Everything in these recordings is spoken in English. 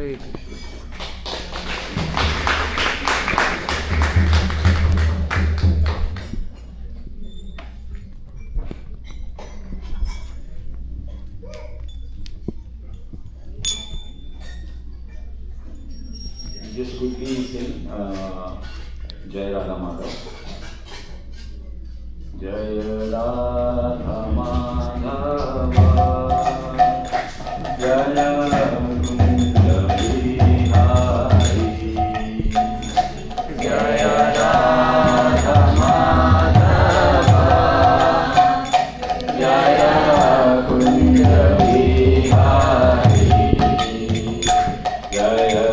Hare Krishna. Just quickly sing Jai Radha Madhav. Jai Radha Madhava Jaya Kunja Bihari Jaya Radha Madhava Jaya Kunja Bihari Jaya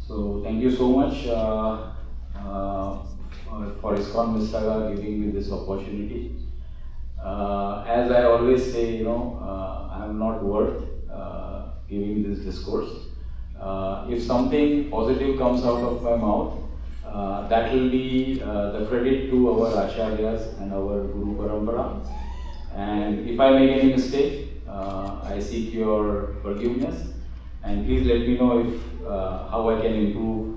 So thank you so much for ISKCON Mississauga giving me this opportunity. As I always say, I am not worth giving this discourse. If something positive comes out of my mouth, that will be the credit to our Acharyas and our Guru Parampara. And if I make any mistake, I seek your forgiveness. And please let me know if how I can improve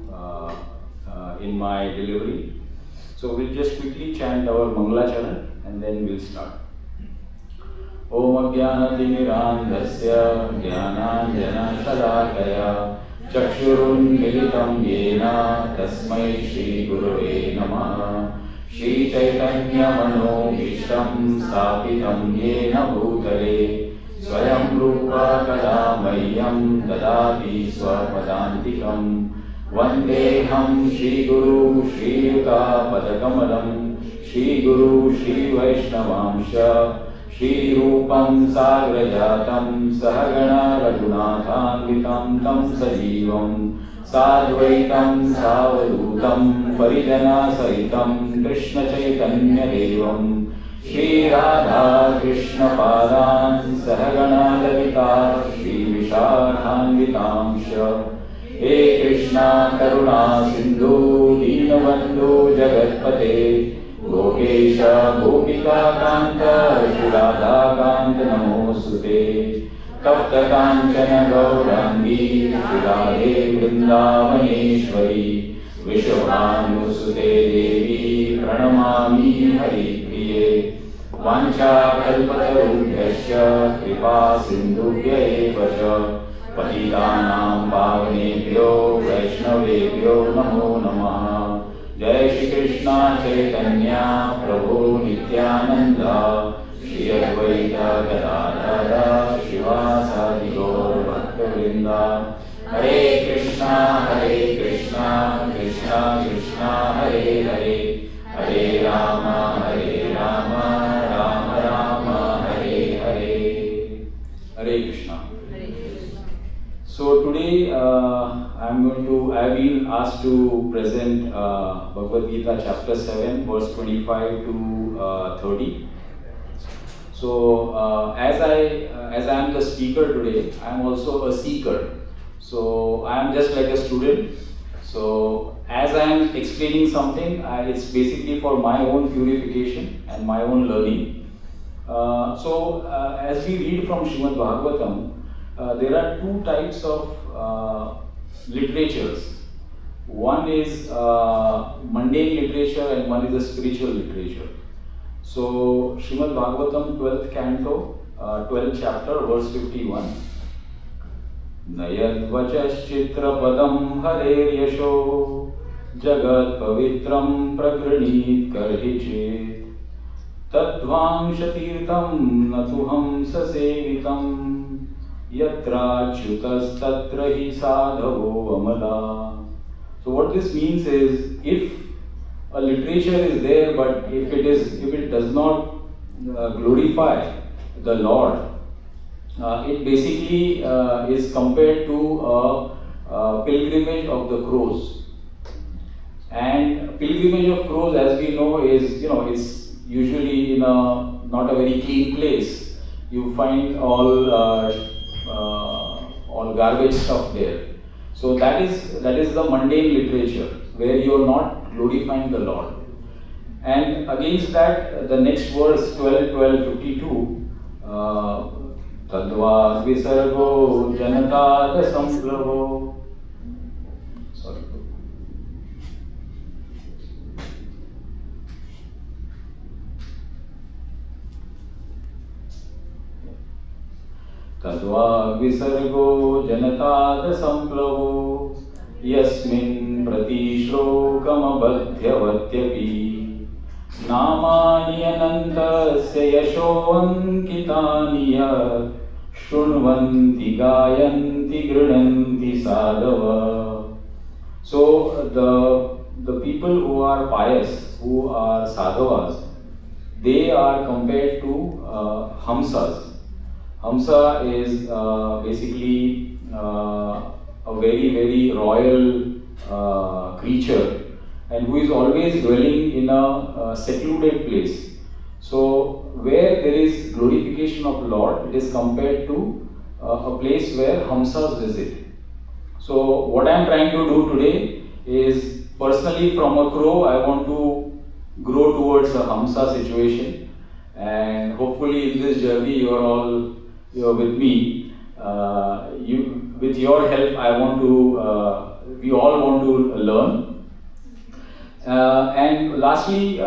in my delivery. So we'll just quickly chant our Mangala Charan and then we'll start. Om Ajnanatimirandhasya Jnananjana Shalakaya Chakshurun Militam Yena Tasmai Shri Gurave Namaha Shri Chaitanya Mano Vishram Sthapitam Yena Bhutale Swayam Rupa Kada Mayyam Dadati Swapadantikam Vandeham Shri Guru Shri Yuta Padakamalam Shri Guru Shri Vaishnavamsha श्रीरूपं साग्रजातं सहगणा रघुनाथान्वितं तं सजीवं साद्वैतं सावधूतं परिजनसहितं कृष्णचैतन्यदेवं श्रीराधा कृष्णपादान् सहगणा ललिता श्रीविशाखान्वितांश्च हे कृष्णा करुणा सिन्धु दीनबन्धु जगत्पते गोपेश गोपिकान्त श्रीराधाकान्त नमोऽस्तुते तप्त काञ्चन गौराङ्गी श्रीराधे वृन्दावनेश्वरी विश्वभानुसुते देवी प्रणमामि हरिप्रिये वाञ्छाकल्पतरुभ्यश्च कृपा सिन्धुभ्य एव च पतितानां पावनेभ्यो वैष्णवेभ्यो नमो नमः। जय श्री कृष्ण चैतन्य प्रभु नित्यानंद श्री अद्वैत गदाधर शिवासादि गौर भक्तवृंद। हरे कृष्णा कृष्णा कृष्णा हरे हरे हरे राम राम राम हरे हरे। हरे Krishna. So today I've been asked to present Bhagavad Gita chapter 7 verse 25 to 30. So as I am the speaker today, I am also a seeker. So I am just like a student. So as I am explaining something, it's basically for my own purification and my own learning. As we read from Srimad Bhagavatam, there are two types of literatures. One is mundane literature and one is the spiritual literature. So Srimad Bhagavatam 12th canto, 12th chapter, verse 51. Nayadvachaschitra-padam harer-yasho jagat pavitram pragranit karhi-chet tadvamshatirtam natuham sasevitam yatra chutas tatra hi sadhavo amala. So what this means is, if a literature is there, but if it does not glorify the Lord, it basically is compared to a pilgrimage of the crows. And pilgrimage of crows, as we know, is it's usually in a not a very clean place. You find all garbage stuff there. So that is the mundane literature where you are not glorifying the Lord. And against that, the next verse 12:52, Tadva visargo janata samplavo. Sorry. Tadva visargo janatad samplavo yasmin pratishlokam-abadhyavatyapi namani anantasya yashovankitani yat shrunvanti gayanti grinanti sadhava. So the people who are pious, who are sadhavas, they are compared to hamsas. Hamsa is basically a very, very royal creature, and who is always dwelling in a secluded place. So where there is glorification of Lord, it is compared to a place where Hamsas visit. So what I am trying to do today is, personally from a crow, I want to grow towards a Hamsa situation, and hopefully in this journey you are with me. With your help, we all want to learn. And lastly,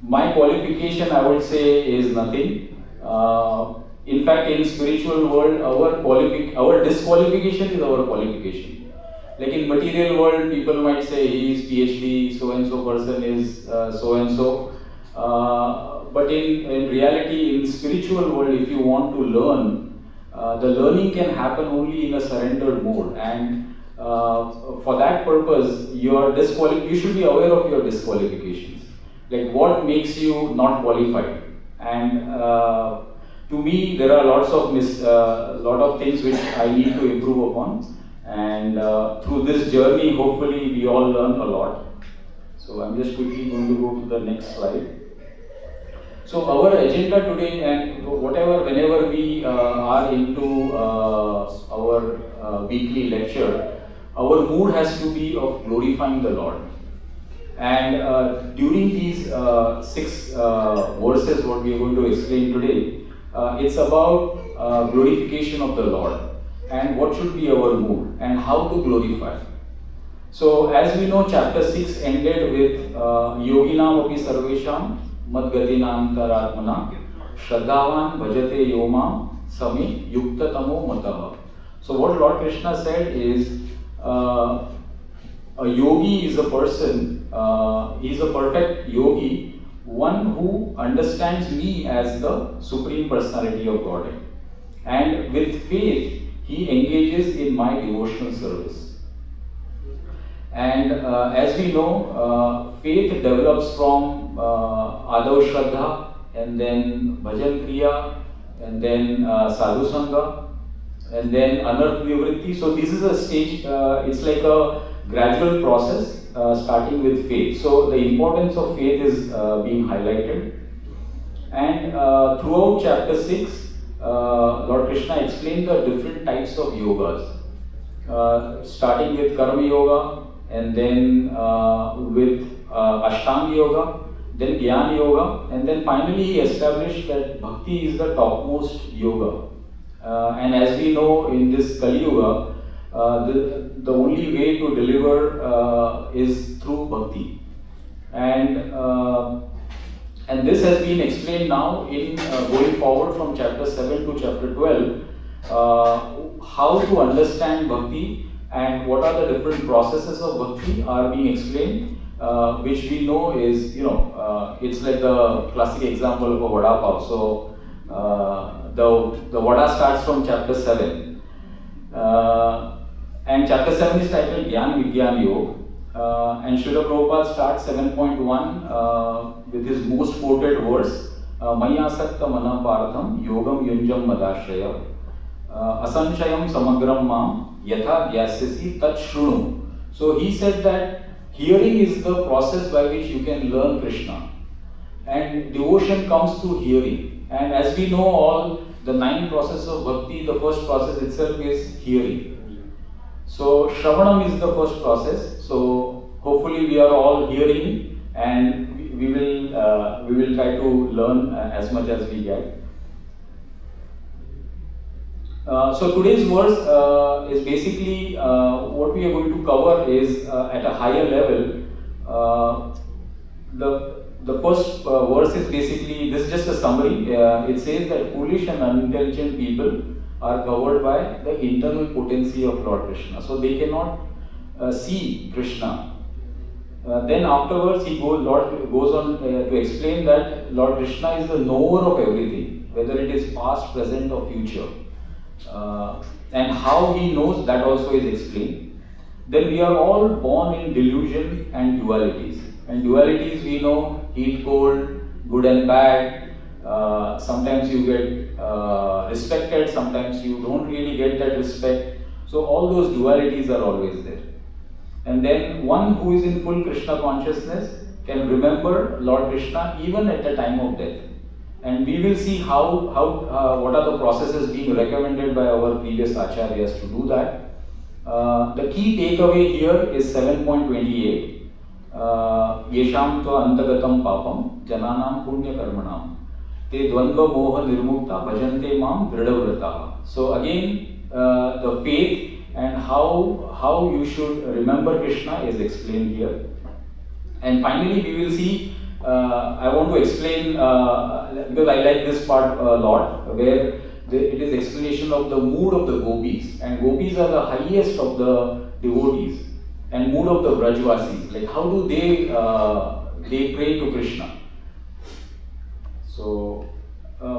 my qualification, I would say, is nothing. In fact, in spiritual world, our disqualification is our qualification. Like in material world, people might say he is PhD, so and so person is so and so. But in reality, in spiritual world, if you want to learn, the learning can happen only in a surrendered mode. And for that purpose, you should be aware of your disqualifications. Like what makes you not qualified. And to me, there are lots of lot of things which I need to improve upon. And through this journey, hopefully, we all learn a lot. So I'm just quickly going to go to the next slide. So our agenda today, and whenever we are into our weekly lecture, our mood has to be of glorifying the Lord. And during these 6 verses, what we are going to explain today, it's about glorification of the Lord and what should be our mood and how to glorify. So as we know, chapter 6 ended with Yoginam api sarvesham madgatinam taratmana shraddhavan bhajate yomam sami yukta tamo mataha. So what Lord Krishna said is, a yogi is a person, he is a perfect yogi, one who understands me as the Supreme Personality of Godhead. And with faith, he engages in my devotional service. And as we know, faith develops from Adav Shraddha, and then Bhajan Kriya, and then Sadhu Sangha, and then Anarth Nivritti. So this is a stage, it's like a gradual process starting with faith. So the importance of faith is being highlighted. And throughout chapter 6, Lord Krishna explained the different types of yogas, starting with Karma Yoga, and then with Ashtanga Yoga, then Jnana Yoga, and then finally he established that Bhakti is the topmost yoga. And as we know, in this Kali Yuga, the only way to deliver is through Bhakti. And this has been explained now in going forward from chapter 7 to chapter 12, how to understand Bhakti and what are the different processes of Bhakti are being explained, which we know is, it's like the classic example of a vada pav. So the vada starts from chapter 7. And chapter 7 is titled Gyan Vigyan Yoga. And Srila Prabhupada starts 7.1 with his most quoted verse, Maya Sakta Mana Partham Yogam Yunjam Madashraya Asanshayam Samagram Mam Yatha Gyasyasi Tat Shrunu. So he said that hearing is the process by which you can learn Krishna. And devotion comes through hearing. And as we know all, the 9 processes of bhakti, the first process itself is hearing. So Shravanam is the first process. So hopefully we are all hearing, and we will try to learn as much as we get. So today's verse is basically what we are going to cover is at a higher level. The first verse is basically, this is just a summary. It says that foolish and unintelligent people are covered by the internal potency of Lord Krishna. So they cannot see Krishna. Then afterwards, Lord goes on to explain that Lord Krishna is the knower of everything, whether it is past, present or future. And how he knows, that also is explained. Then we are all born in delusion and dualities. And dualities we know, heat, cold, good and bad. Sometimes you get respected, sometimes you don't really get that respect. So all those dualities are always there. And then one who is in full Krishna consciousness can remember Lord Krishna even at the time of death. And we will see what are the processes being recommended by our previous acharyas to do that. The key takeaway here is 7.28. Yesham tva antagatam papam jananam punya karmanam te dvandva moha nirmukta bhajante mam dridhavrataha. So again, the faith and how you should remember Krishna is explained here. And finally we will see, I want to explain, because I like this part a lot, where it is explanation of the mood of the gopis, and gopis are the highest of the devotees, and mood of the Brajvasis, like how do they pray to Krishna. So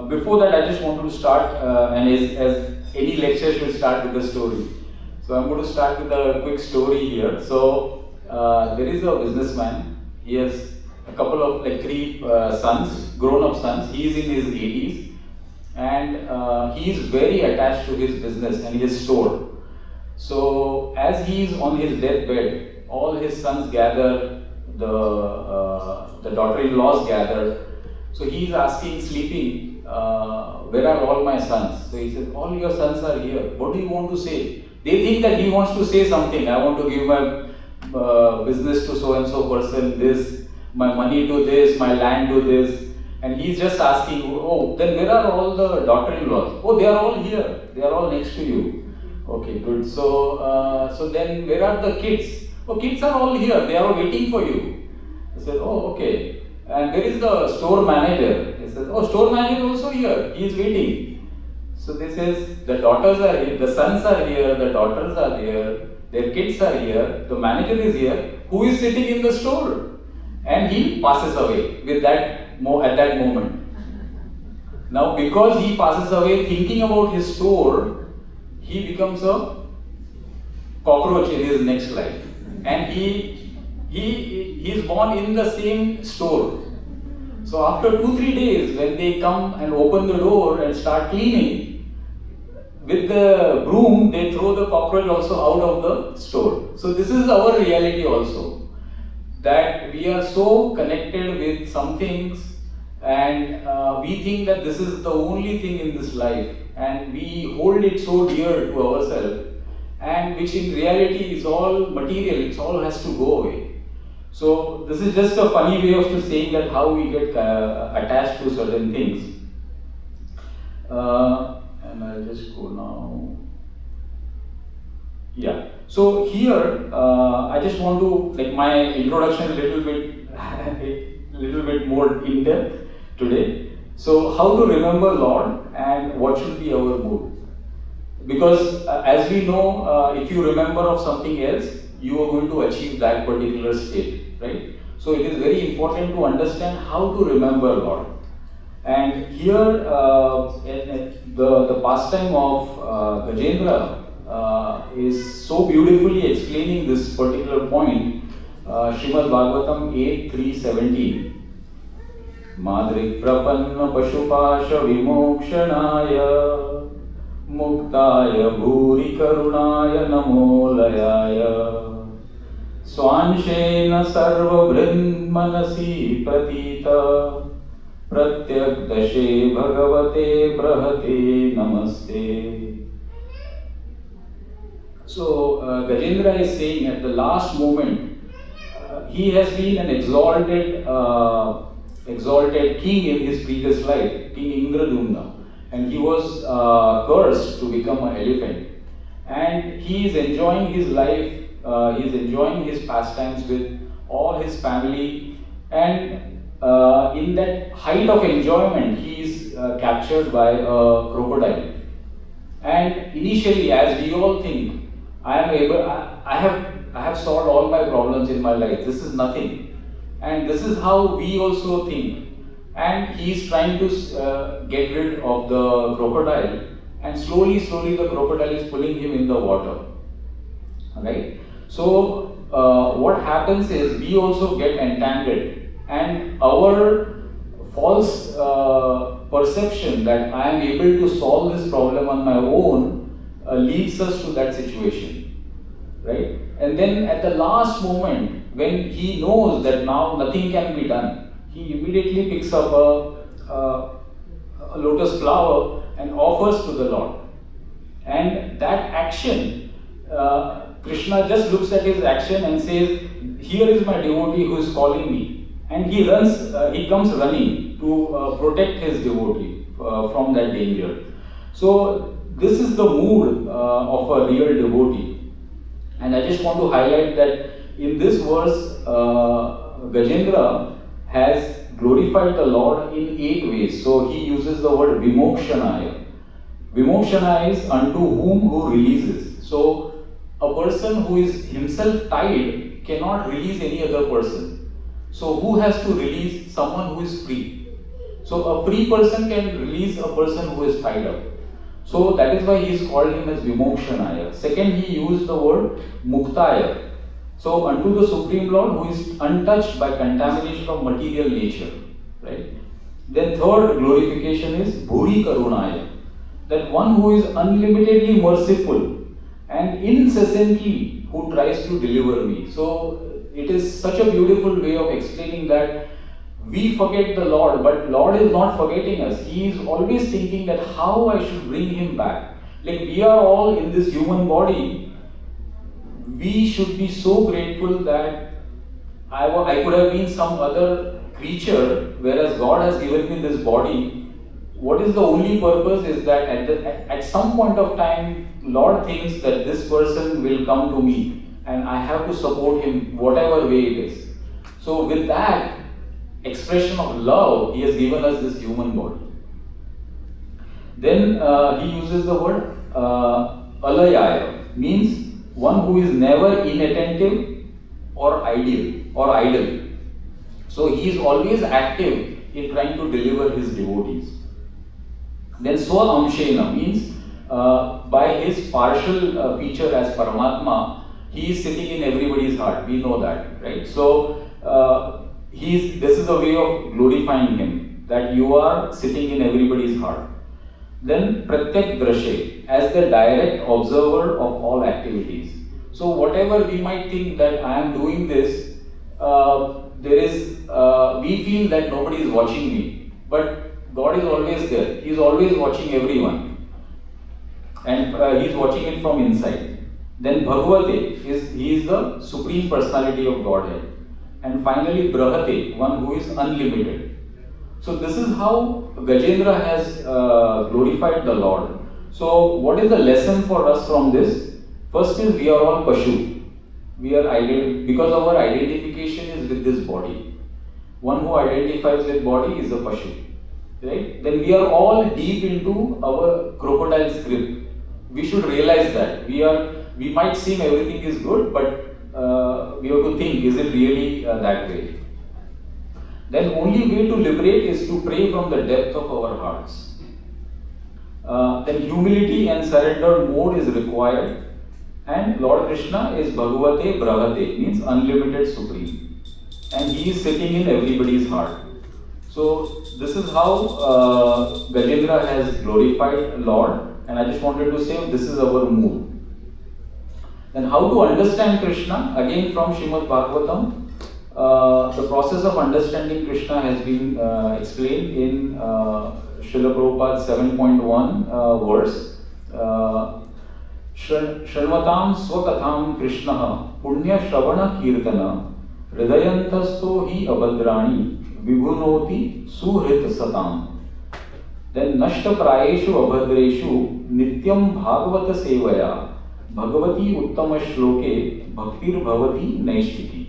before that, I just wanted to start, and as any lecture should start with a story. So I'm going to start with a quick story here. So there is a businessman. He has a couple of like three sons, grown-up sons. He is in his 80s, and he is very attached to his business and his store. So as he is on his deathbed, all his sons gather, the daughter-in-laws gather. So he is asking, sleeping, where are all my sons? So he says, all your sons are here. What do you want to say? They think that he wants to say something. I want to give my business to so and so person, this, my money to this, my land to this. And he's just asking, oh, then where are all the daughter-in-laws? Oh, they are all here. They are all next to you. Okay, good. So then where are the kids? Oh, kids are all here. They are waiting for you. I said, oh, okay. And where is the store manager? He says, oh, store manager also here. He is waiting. So they says, the daughters are here, the sons are here, the daughters are here, their kids are here, the manager is here. Who is sitting in the store? And he passes away with that at that moment. Now, because he passes away thinking about his store, he becomes a cockroach in his next life, and he is born in the same store. So after 2-3 days, when they come and open the door and start cleaning, with the broom they throw the cockroach also out of the store. So this is our reality also, that we are so connected with some things, and we think that this is the only thing in this life, and we hold it so dear to ourselves, and which in reality is all material, it all has to go away. So this is just a funny way of saying that how we get attached to certain things. And I'll just go now. Yeah. So here, I just want to, like, my introduction a little bit more in depth today. So how to remember Lord and what should be our mood? Because as we know, if you remember of something else, you are going to achieve that particular state, right? So it is very important to understand how to remember Lord. And here, the pastime of Gajendra is so beautifully explaining this particular point. Srimad Bhagavatam 8:3-17. Madrik prapanna pashupasha vimokshanaya muktaya bhuri karunaya namolayaya swanshena sarva brindmanasi pratita pratyakdashe bhagavate brahate namaste. So Gajendra is saying at the last moment, he has been an exalted king in his previous life, King Indradumna, and he was cursed to become an elephant. And he is enjoying his life, he is enjoying his pastimes with all his family, and in that height of enjoyment, he is captured by a crocodile. And initially, as we all think, I have solved all my problems in my life, this is nothing. And this is how we also think. And he is trying to get rid of the crocodile, and slowly the crocodile is pulling him in the water. Right? So what happens is we also get entangled, and our false perception that I am able to solve this problem on my own leads us to that situation. Right? And then at the last moment, when he knows that now nothing can be done, he immediately picks up a lotus flower and offers to the Lord. And that action, Krishna just looks at his action and says, here is my devotee who is calling me. And he comes running to protect his devotee from that danger. So this is the mood of a real devotee. And I just want to highlight that in this verse, Gajendra has glorified the Lord in 8 ways. So he uses the word vimokshanaya. Vimokshana is unto whom who releases. So a person who is himself tied cannot release any other person. So who has to release? Someone who is free. So a free person can release a person who is tied up. So that is why he is called him as Vimokshanaya. Second, he used the word Muktaya. So unto the Supreme Lord who is untouched by contamination of material nature, right? Then third glorification is Bhuri Karunaya, that one who is unlimitedly merciful and incessantly who tries to deliver me. So it is such a beautiful way of explaining that we forget the Lord, but Lord is not forgetting us. He is always thinking that how I should bring him back. Like we are all in this human body. We should be so grateful that I could have been some other creature, whereas God has given me this body. What is the only purpose is that at some point of time, Lord thinks that this person will come to me and I have to support him whatever way it is. So with that expression of love, he has given us this human body. Then he uses the word alayaya, means one who is never inattentive or idle. So he is always active in trying to deliver his devotees. Then Swa-amshena means by his partial feature as Paramatma, he is sitting in everybody's heart. We know that, right? So this is a way of glorifying him, that you are sitting in everybody's heart. Then Pratyak Drashe, as the direct observer of all activities. So whatever we might think that I am doing this, we feel that nobody is watching me, but God is always there. He is always watching everyone, and he is watching it from inside. Then Bhagavate he is the Supreme Personality of Godhead, and finally Brahate, one who is unlimited. So this is how Gajendra has glorified the Lord. So what is the lesson for us from this? First is we are all Pashu. We are because our identification is with this body. One who identifies with body is a Pashu. Right? Then we are all deep into our crocodile script. We should realize that. We might seem everything is good, but we have to think, is it really that way? Then only way to liberate is to pray from the depth of our hearts. Then humility and surrender mode is required. And Lord Krishna is Bhagavate Brahate, means unlimited supreme. And he is sitting in everybody's heart. So this is how Gajendra has glorified Lord. And I just wanted to say this is our mood. Then how to understand Krishna? Again from Srimad Bhagavatam. The process of understanding Krishna has been explained in Srila Prabhupada's 7.1 verse. Shrvantam swakatham Krishna punya shravana kirtana hridayantasto hi abhadrani vibhunoti suhrit satam. Then nashta prayeshu abhadreshu nityam bhagavata sevaya bhagavati uttama shloke bhaktir bhavati naishtiti.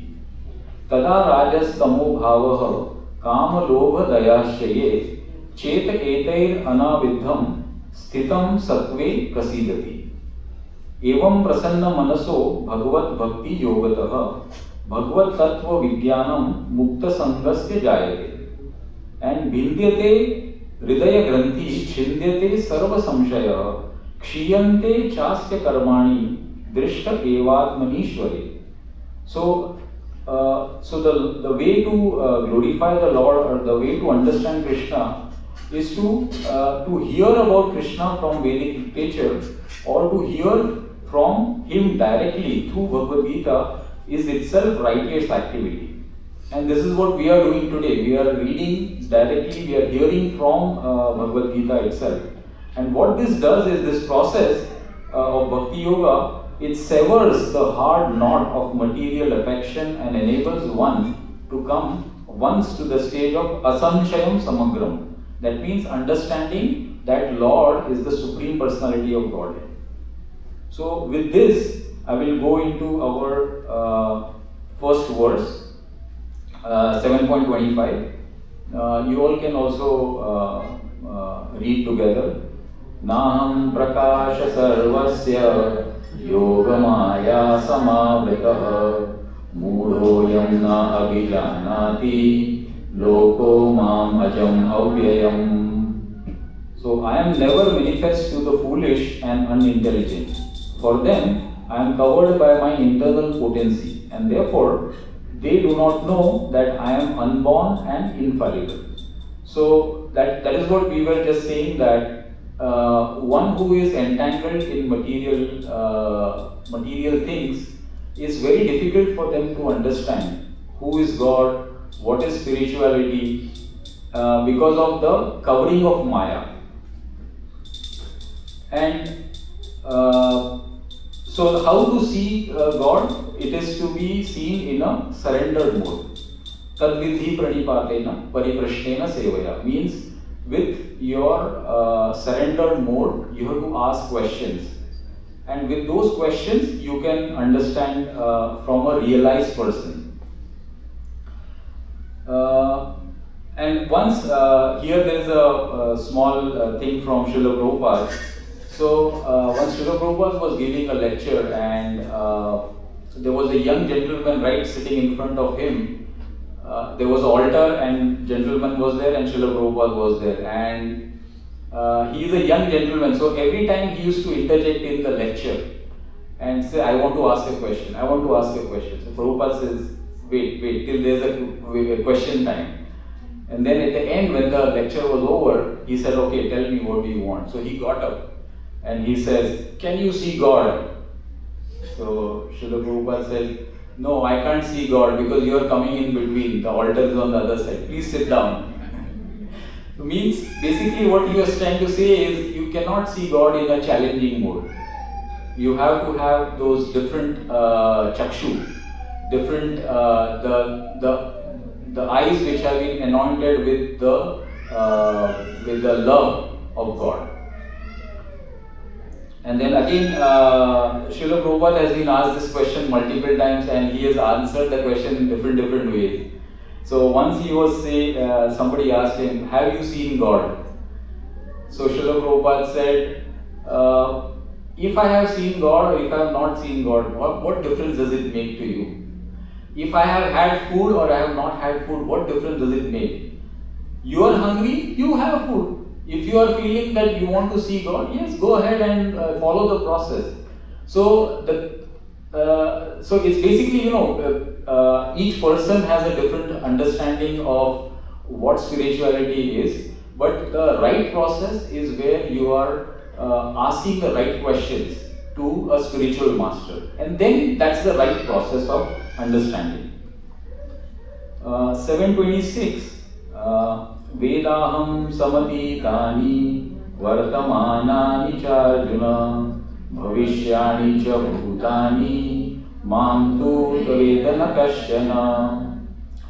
Tada rajas tamo bhavaha kama lobha dayashye chet etair anavidham sthitam sattve prasidati. एवं प्रसन्न मनसो भगवत भक्ति योगतः भगवत तत्व विज्ञानम मुक्त संगस्य जायते and भिद्यते हृदय ग्रंथि छिद्यते सर्व संशय क्षीयन्ते चास्य कर्माणि दृष्ट एवात्मनीश्वरे. So the way to glorify the Lord, or the way to understand Krishna, is to hear about Krishna from Vedic literature, or to hear from him directly through Bhagavad Gita is itself righteous activity. And this is what we are doing today. We are reading directly, we are hearing from Bhagavad Gita itself. And what this does is this process of Bhakti Yoga, it severs the hard knot of material affection and enables one to come once to the stage of Asanshayam Samagram. That means understanding that Lord is the Supreme Personality of Godhead. So with this, I will go into our first verse, 7.25. You all can also read together. Naham prakasha sarvasya yogamaya samavritah mudhoyam na abhijanati loko mam ajam avyayam. So I am never manifest to the foolish and unintelligent. For them, I am covered by my internal potency, and therefore they do not know that I am unborn and infallible. So that is what we were just saying, that one who is entangled in material things, is very difficult for them to understand who is God, what is spirituality, because of the covering of Maya. And so how to see God? It is to be seen in a surrendered mode. Tadvidhi pranipatena pariprashnena sevaya, means with your surrendered mode, you have to ask questions. And with those questions, you can understand from a realized person. And once, here there is a small thing from Srila Prabhupada. So, once Srila Prabhupada was giving a lecture, and there was a young gentleman right sitting in front of him. There was an altar, and gentleman was there, and Srila Prabhupada was there. And he is a young gentleman, so every time he used to interject in the lecture and say, I want to ask a question, I want to ask a question. So Prabhupada says, wait, till there's a question time. And then at the end, when the lecture was over, he said, okay, tell me what do you want. So he got up and he says, can you see God? So Srila Prabhupada said, no, I can't see God because you are coming in between, the altar is on the other side, please sit down. So means basically what he was trying to say is, you cannot see God in a challenging mode. You have to have those different chakshu, different the eyes which have been anointed with the love of God. And then again, Srila Prabhupada has been asked this question multiple times, and he has answered the question in different ways. So once he was somebody asked him, have you seen God? So Srila Prabhupada said, if I have seen God or if I have not seen God, what difference does it make to you? If I have had food or I have not had food, what difference does it make? You are hungry, you have food. If you are feeling that you want to see God, yes, go ahead and follow the process. So so it's basically, each person has a different understanding of what spirituality is, but the right process is where you are asking the right questions to a spiritual master, and then that's the right process of understanding. 726. Vedaham samatitani vartamanani charjuna bhavishyani cha bhutani mam tu vedana kashyana.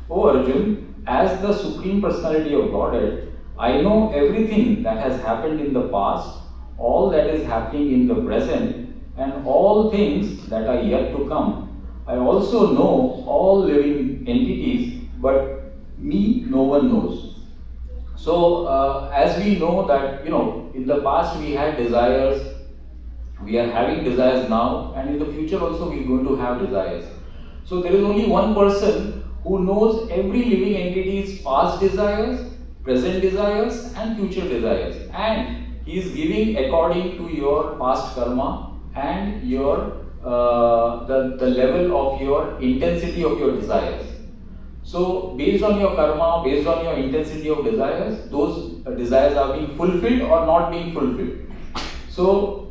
O Arjun, as the Supreme Personality of Godhead, I know everything that has happened in the past, all that is happening in the present, and all things that are yet to come. I also know all living entities, but me no one knows. So, as we know that, in the past we had desires, we are having desires now, and in the future also we are going to have desires. So, there is only one person who knows every living entity's past desires, present desires, and future desires. And he is giving according to your past karma and your the level of your intensity of your desires. So, based on your karma, based on your intensity of desires, those desires are being fulfilled or not being fulfilled. So,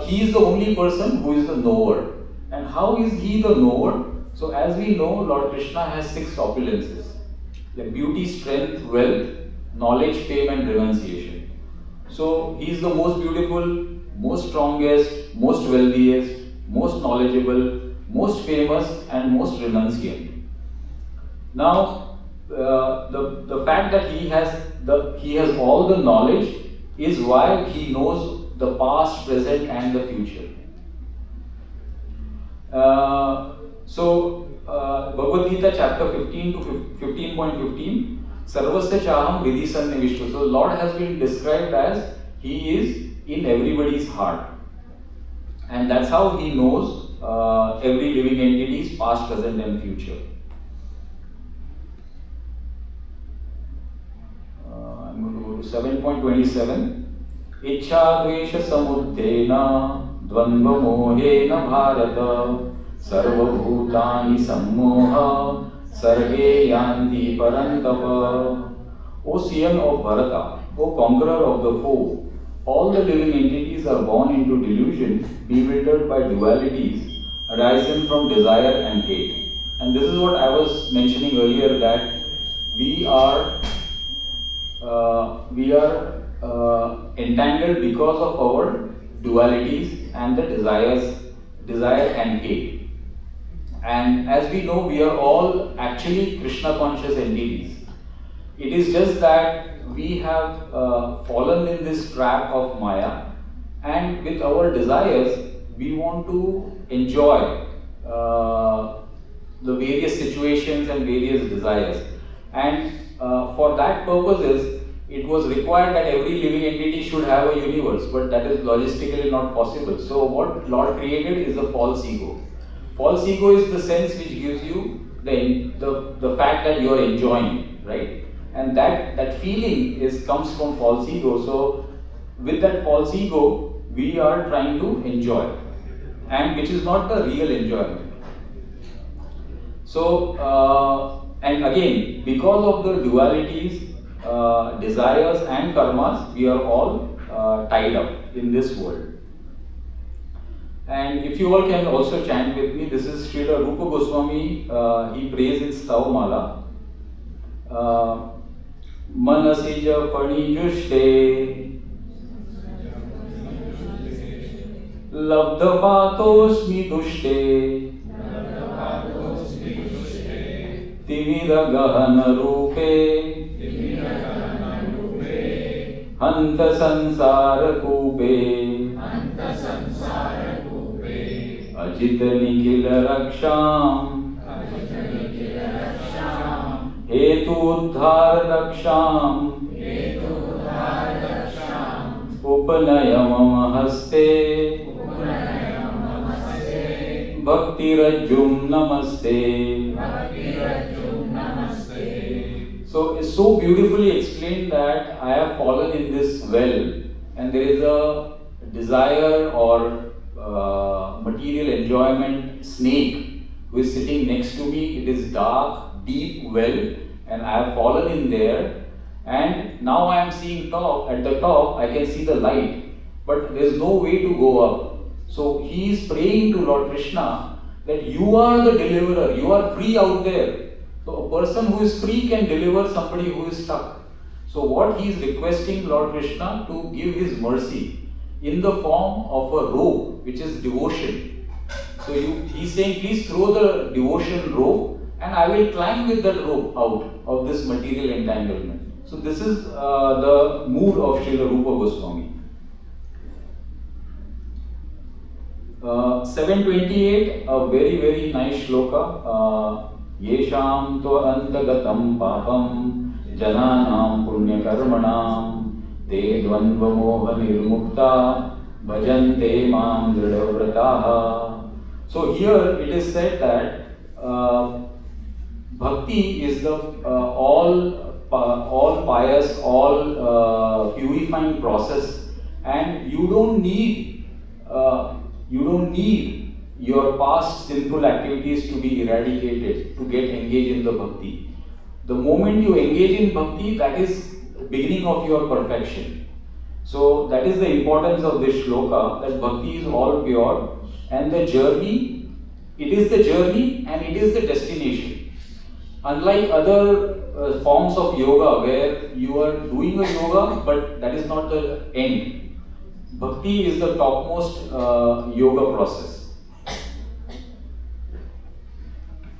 he is the only person who is the knower. And how is he the knower? So, as we know, Lord Krishna has 6 opulences: like beauty, strength, wealth, knowledge, fame, and renunciation. So, he is the most beautiful, most strongest, most wealthiest, most knowledgeable, most famous, and most renunciant. Now, the fact that he has all the knowledge is why he knows the past, present, and the future. So, Bhagavad Gita chapter 15 to 15.15, Sarvasya Chaham Vidhi Sannivishtu. So, Lord has been described as he is in everybody's heart, and that's how he knows every living entity's past, present, and future. I'm going to go to 7.27. Ichha dvesha samuddhena dvandva mohena bharata sarvabhutani sammoha sarge yanti parantapa. O CM of Bharata, O conqueror of the foe, all the living entities are born into delusion, bewildered by dualities arising from desire and hate. And this is what I was mentioning earlier, that we are entangled because of our dualities and the desire and hate. And as we know, we are all actually Krishna conscious entities. It is just that we have fallen in this trap of Maya, and with our desires, we want to enjoy the various situations and various desires. And for that purposes, it was required that every living entity should have a universe, but that is logistically not possible. So what Lord created is a false ego. False ego is the sense which gives you the fact that you are enjoying, right? And that feeling comes from false ego. So with that false ego, we are trying to enjoy, and which is not the real enjoyment. So and again, because of the dualities, desires and karmas, we are all tied up in this world. And if you all can also chant with me, this is Srila Rupa Goswami, he prays in Stavmala. Manasija Panijushte Labdapatosmi Dushte Timira Gahana Rupe Hanta Sansara Kupe Ajita Nikila Raksham Hetu Uddhar Daksham Upanayamam Haste Bhakti Rajum Namaste. So it's so beautifully explained that I have fallen in this well, and there is a desire or material enjoyment snake who is sitting next to me. It is dark, deep well, and I have fallen in there, and now I am seeing at the top I can see the light, but there is no way to go up. So he is praying to Lord Krishna that you are the deliverer, you are free out there. So a person who is free can deliver somebody who is stuck. So what he is requesting Lord Krishna to give his mercy in the form of a rope, which is devotion. So he is saying, please throw the devotion rope and I will climb with that rope out of this material entanglement. So this is the mood of Srila Rupa Goswami. 728, a very, very nice shloka. Yesham tva antagatam papam jananam punya karmanam te dvandva moha nirmukta bhajante mam dridhavrataha. So here it is said that bhakti is the all pious, all purifying process, and you don't need your past sinful activities to be eradicated to get engaged in the bhakti. The moment you engage in bhakti, that is beginning of your perfection. So that is the importance of this shloka, that bhakti is all pure, and the journey, it is the journey and it is the destination. Unlike other forms of yoga where you are doing a yoga but that is not the end. Bhakti is the topmost yoga process.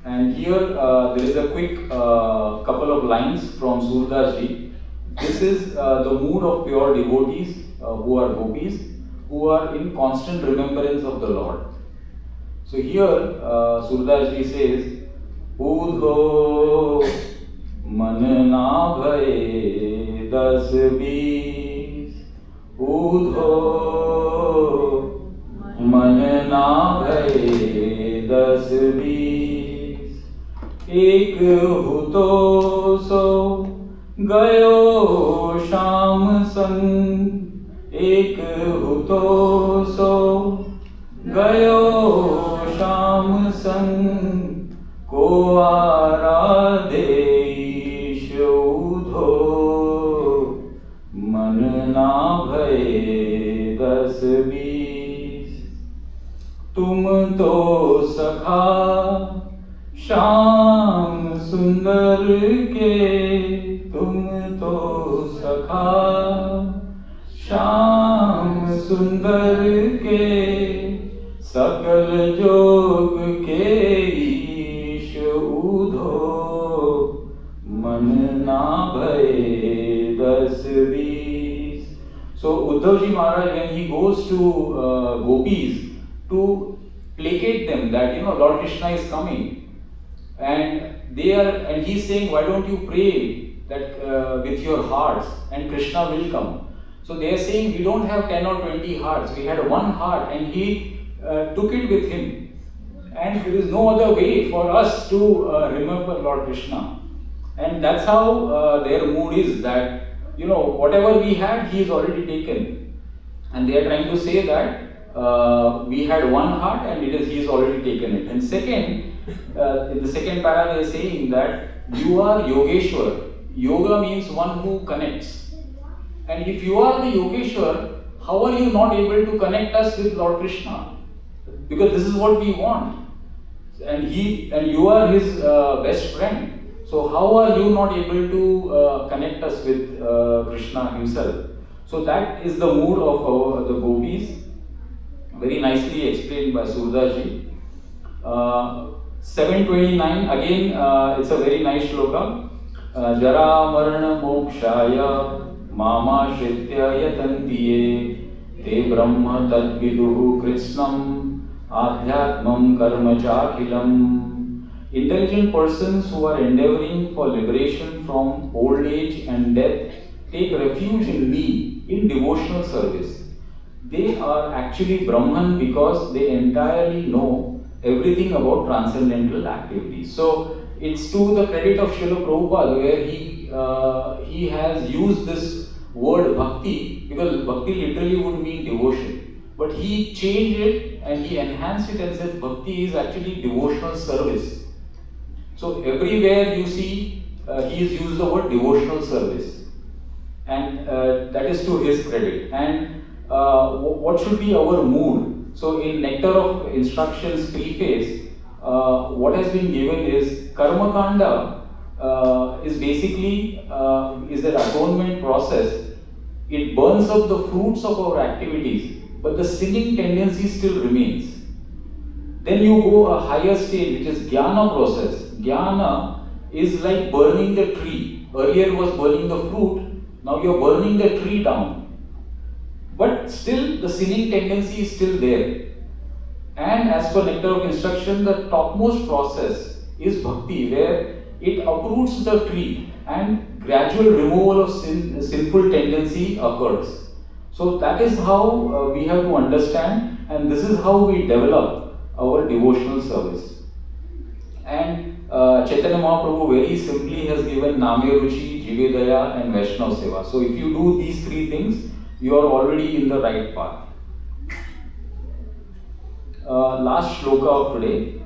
And here there is a quick couple of lines from Surdas Ji. This is the mood of pure devotees who are gopis, who are in constant remembrance of the Lord. So here Surdas Ji says, Udho man na bhaye das bees, Udho man na bhaye das bees, एक हुतो सो गयो शाम संग, एक हुतो सो गयो श्याम संग को आराधे ईश उधो मन ना भये 10-20 तुम तो सखा श्याम सुंदर के तुम तो सखा श्याम सुंदर के सकल जोग के ईश उधो मन ना भये 10-20. So Uddhavji Maharaj, when he goes to gopis to placate them that Lord Krishna is coming, and he's saying, why don't you pray that with your hearts and Krishna will come. So they are saying, we don't have 10 or 20 hearts, we had one heart and he took it with him, and there is no other way for us to remember Lord Krishna. And that's how their mood is, that whatever we had, he is already taken, and they are trying to say that we had one heart and he is already taken it. And second, in the second para they are saying that you are Yogeshwar. Yoga means one who connects. And if you are the Yogeshwar, how are you not able to connect us with Lord Krishna? Because this is what we want. And you are his best friend. So how are you not able to connect us with Krishna himself? So that is the mood of the gopis. Very nicely explained by Surdaji. 729, again it's a very nice shloka. Jara marana mokshaya mama shritya yatantiye te brahma tadviduhu krishnam adhyatmam karma chakhilam. Intelligent persons who are endeavoring for liberation from old age and death take refuge in me in devotional service. They are actually Brahman because they entirely know everything about transcendental activities. So it's to the credit of Srila Prabhupada where he has used this word bhakti, because bhakti literally would mean devotion. But he changed it and he enhanced it and said bhakti is actually devotional service. So everywhere you see he has used the word devotional service, and that is to his credit. And what should be our mood? So in Nectar of Instructions preface, what has been given is Karma Kanda is basically is an atonement process. It burns up the fruits of our activities, but the sinning tendency still remains. Then you go a higher stage, which is Jnana process. Jnana is like burning the tree. Earlier was burning the fruit, now you are burning the tree down. But still the sinning tendency is still there. And as per Nectar of Instruction, the topmost process is bhakti, where it uproots the tree and gradual removal of sinful tendency occurs. So that is how we have to understand, and this is how we develop our devotional service. And Chaitanya Mahaprabhu very simply has given Name Ruchi, Jivedaya and Vaishnav Seva. So if you do these three things, you are already in the right path. Last shloka of today.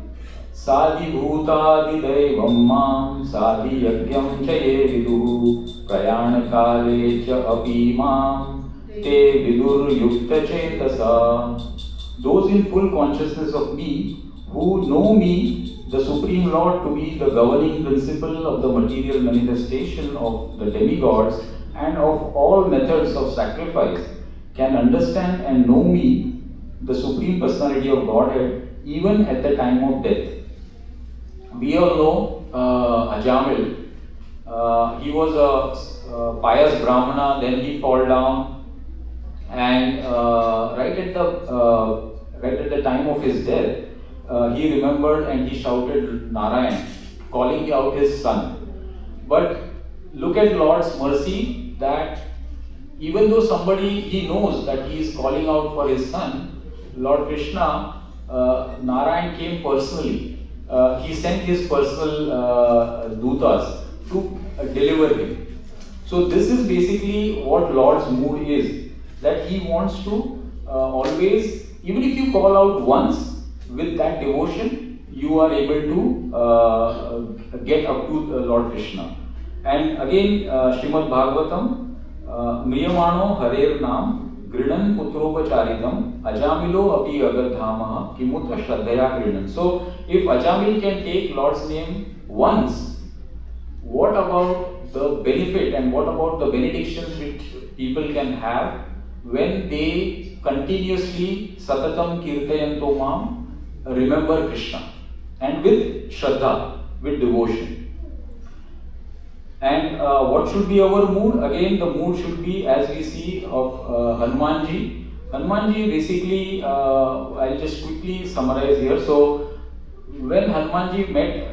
Sadi bhutadi daivam mam sadi yagyam chaye viduhu prayana kale cha api mam te vidur yukta chetasa. Those in full consciousness of me, who know me, the Supreme Lord, to be the governing principle of the material manifestation of the demigods and of all methods of sacrifice, can understand and know me, the Supreme Personality of Godhead, even at the time of death. We all know Ajamil. He was a pious Brahmana, then he fell down, and right at the time of his death, he remembered and he shouted Narayan, calling out his son. But look at Lord's mercy, that even though he knows that he is calling out for his son, Lord Krishna, Narayan came personally. He sent his personal dutas to deliver him. So this is basically what Lord's mood is, that he wants to always even if you call out once with that devotion, you are able to get up to Lord Krishna. And again, Srimad Bhagavatam, Mriyamano Harer Nam, Grinan Putropacharitam, Ajamilo Api Agadhamaha, Kimutra Shraddhaya Grinan. So, if Ajamil can take Lord's name once, what about the benefit and what about the benedictions which people can have when they continuously Satatam Kirtayanto Mam remember Krishna and with Shraddha, with devotion? And what should be our mood? Again, the mood should be as we see of Hanumanji. Hanumanji basically, I'll just quickly summarize here. So, when Hanumanji met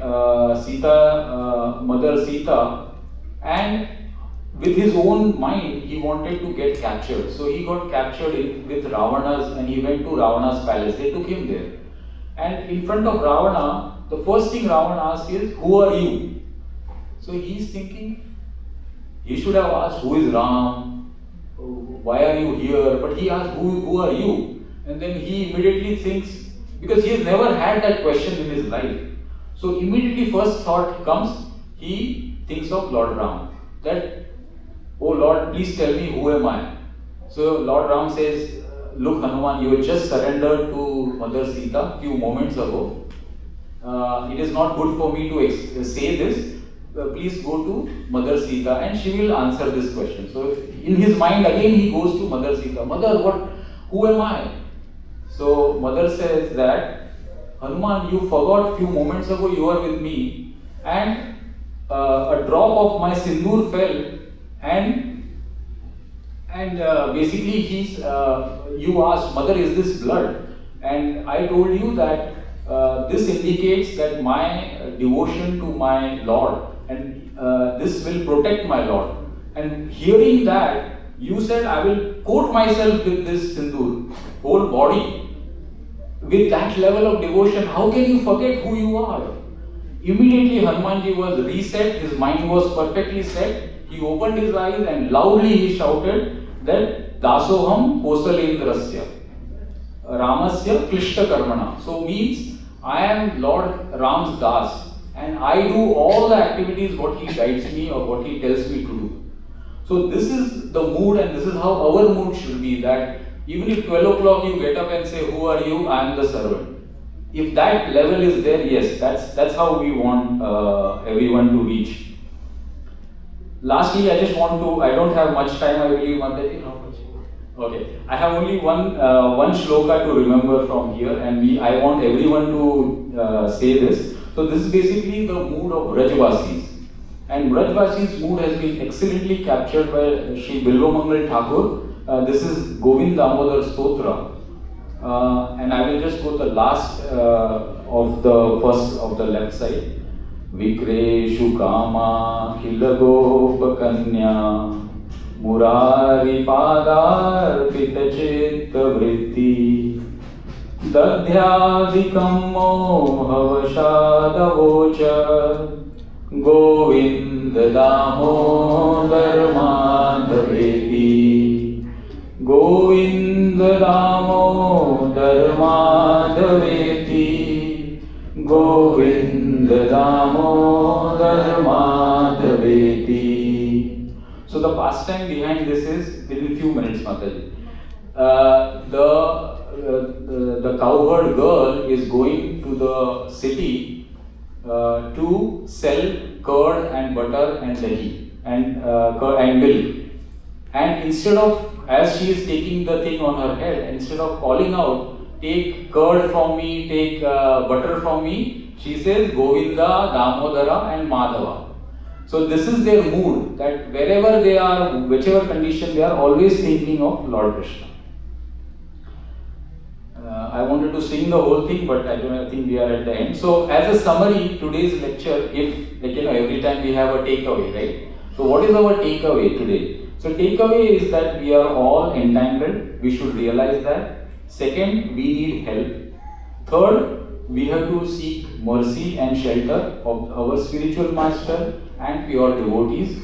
Mother Sita, and with his own mind, he wanted to get captured. So, he got captured with Ravana's, and he went to Ravana's palace. They took him there. And in front of Ravana, the first thing Ravana asked is, "Who are you?" So he's thinking, he should have asked, "Who is Ram? Why are you here?" But he asked, who are you? And then he immediately thinks, because he has never had that question in his life. So immediately first thought comes, he thinks of Lord Ram. That, "Oh Lord, please tell me, who am I?" So Lord Ram says, "Look Hanuman, you just surrendered to Mother Sita few moments ago. It is not good for me to say this. Please go to Mother Sita and she will answer this question." So in his mind again he goes to Mother Sita. "Mother, who am I?" So Mother says that, "Hanuman, you forgot few moments ago you were with me and a drop of my sindoor fell and basically you asked, 'Mother, is this blood?' And I told you that this indicates that my devotion to my Lord, and this will protect my Lord. And hearing that, you said, 'I will coat myself with this sindoor, whole body.' With that level of devotion, how can you forget who you are?" Immediately Hanumanji was reset, his mind was perfectly set. He opened his eyes and loudly he shouted that, "Dasoham Kosalendrasya, Ramasya Klishta Karmana." So means, I am Lord Ram's Das, and I do all the activities what he guides me or what he tells me to do. So this is the mood, and this is how our mood should be, that even if 12 o'clock you get up and say, "Who are you?" "I am the servant." If that level is there, yes, that's how we want everyone to reach. Lastly, I just want to, I don't have much time, I believe, Mataji. How much? Okay, I have only one shloka to remember from here, and I want everyone to say this. So this is basically the mood of Brajvasis. And Brajvasi's mood has been excellently captured by Sri Bilvamangal Thakur. This is Govind Damodar Stotra. And I will just go the last of the first of the left side. Vikreshu Kama Khilagopakanya Murari Padar Pitachitta Vritti Dadhyadikam Mohavashadavocha Govinda Damodar Madhaveti Govinda Damodar Madhaveti Govinda Damodar Madhaveti. So the pastime behind this is within few minutes, Mataji. The cowherd girl is going to the city to sell curd and butter and dahi and curd and milk. And instead of, as she is taking the thing on her head, instead of calling out, "Take curd from me, take butter from me," she says Govinda, Damodara and Madhava. So this is their mood, that wherever they are, whichever condition they are, always thinking of Lord Krishna. I wanted to sing the whole thing, but I think we are at the end. So as a summary, today's lecture, if every time we have a takeaway, right? So what is our takeaway today? So takeaway is that we are all entangled. We should realize that. Second, we need help. Third, we have to seek mercy and shelter of our spiritual master and pure devotees.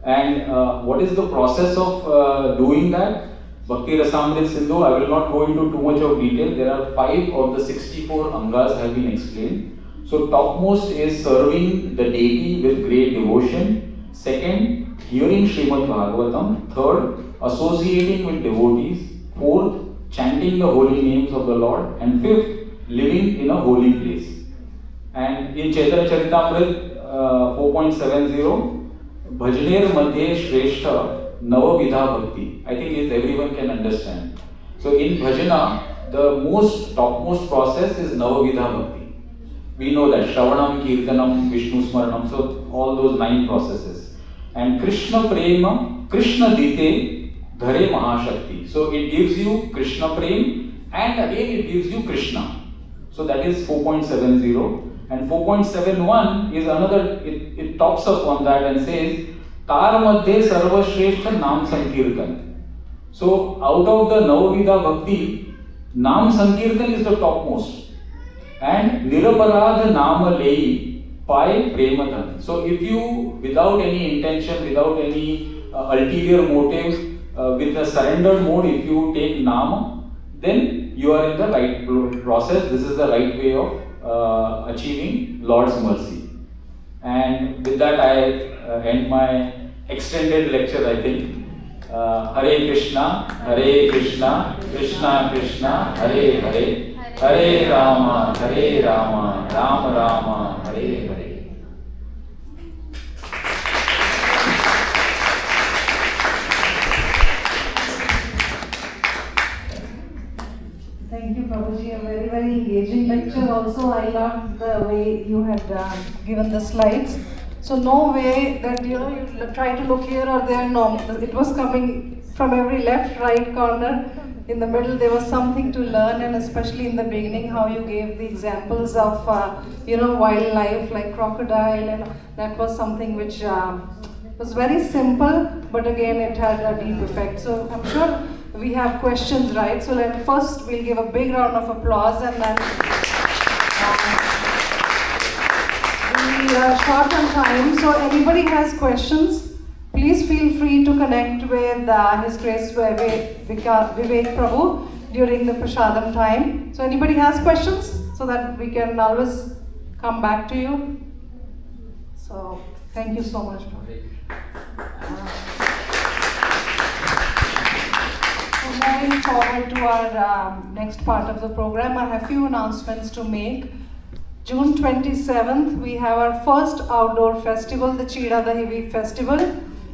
And what is the process of doing that? Bhakti Rasamrit Sindhu, I will not go into too much of detail. There are 5 of the 64 angas have been explained. So topmost is serving the deity with great devotion. Second, hearing Srimad Bhagavatam. Third, associating with devotees. Fourth, chanting the holy names of the Lord. And fifth, living in a holy place. And in Chaitanya Charitamrita 4.70, Bhajaner Madhye Shrestha Navavidha Bhakti. I think everyone can understand. So in Bhajana, the topmost process is Navavidha Bhakti. We know that Shravanam, Kirtanam, Vishnu Smaranam, so all those 9 processes. And Krishna Prema, Krishna Dite Dhare Mahashakti. So it gives you Krishna Prem and again it gives you Krishna. So that is 4.70. And 4.71 is another, it tops up on that and says, Tar Madhye Sarva Shrestha Nam Sankirtan. So out of the Navavidha Bhakti, Nam Sankirtan is the topmost. And Niraparad Nama Lei Pai Premadhan. So if you, without any intention, without any ulterior motive, with a surrendered mode, if you take Nama, then you are in the right process. This is the right way of achieving Lord's mercy. And with that I end my extended lecture, I think. Hare Krishna, Krishna Krishna, Hare Hare, Hare Rama, Rama Rama, Hare Hare. Thank you, Prabhuji. A very, very engaging lecture. Also, I loved the way you had given the slides. So no way that you try to look here or there. No, it was coming from every left, right corner. In the middle, there was something to learn, and especially in the beginning, how you gave the examples of wildlife like crocodile, and that was something which was very simple, but again, it had a deep effect. So I'm sure we have questions, right? So first we'll give a big round of applause, and then we are short on time. So anybody has questions, please feel free to connect with His Grace Vivek Prabhu during the Prasadam time. So anybody has questions, so that we can always come back to you. So thank you so much, Prabhu. Moving forward to our next part of the program, I have a few announcements to make. June 27th, we have our first outdoor festival, the Chida Dahi Week Festival.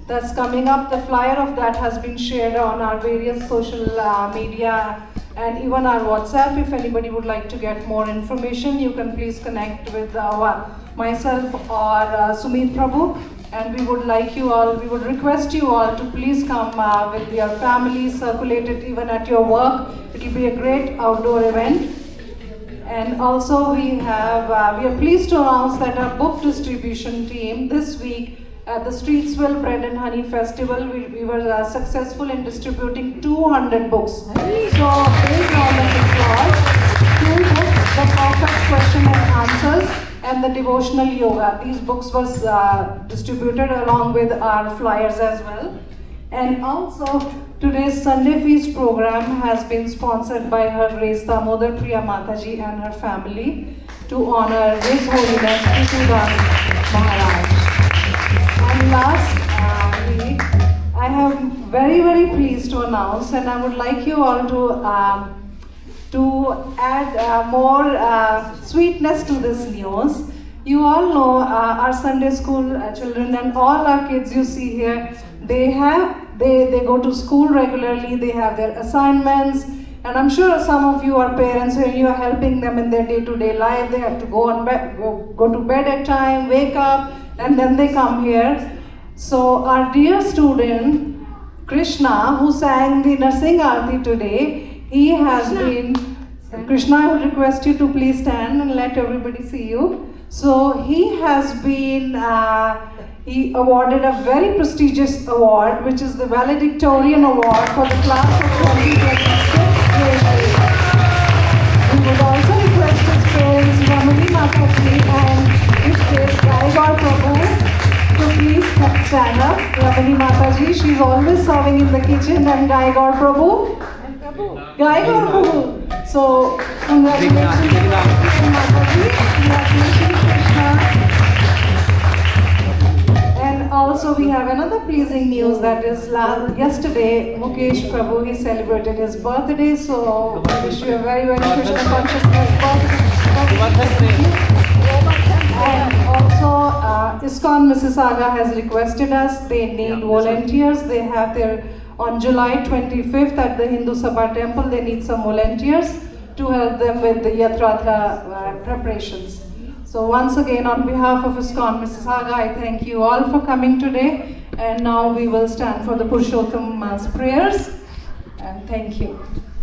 That's coming up. The flyer of that has been shared on our various social media and even our WhatsApp. If anybody would like to get more information, you can please connect with myself or Sumit Prabhu. And we would request you all to please come with your families, circulate it even at your work. It will be a great outdoor event. And also we are pleased to announce that our book distribution team this week at the Streetsville Bread and Honey Festival, we were successful in distributing 200 books. So big round of applause. 2 books, The Perfect Question and Answers and The Devotional Yoga. These books was distributed along with our flyers as well. And also today's Sunday Feast program has been sponsored by Her Grace Damodar Priya Mataji and her family to honor His Holiness Prithvidas Maharaj. And lastly, I am very, very pleased to announce, and I would like you all to add more sweetness to this news. You all know our Sunday school children and all our kids you see here, they go to school regularly, they have their assignments, and I'm sure some of you are parents and you are helping them in their day-to-day life. They have to go to bed at time, wake up, and then they come here. So our dear student Krishna, who sang the Narsingh Aarti today, he has been, Krishna, I would request you to please stand and let everybody see you. So he has been, he awarded a very prestigious award, which is the Valedictorian Award for the class of 2026 grade. We would also request his parents, Ramani Mataji and his Grace Vivek Prabhu, to please stand up. Ramani Mataji, she's always serving in the kitchen, and Guy Gaur Prabhu. Guy Gaur Prabhu. So, congratulations, Ramani Mataji. Congratulations, Krishna. And also we have another pleasing news, that is yesterday Mukesh Prabhu, he celebrated his birthday, so I wish you a very, very Krishna consciousness birthday. And also ISKCON Mississauga has requested us, they need volunteers. They have their, on July 25th at the Hindu Sabha temple, they need some volunteers to help them with the Yatratra preparations. So once again, on behalf of ISKCON Mississauga, I thank you all for coming today. And now we will stand for the Purushottam's prayers. And thank you.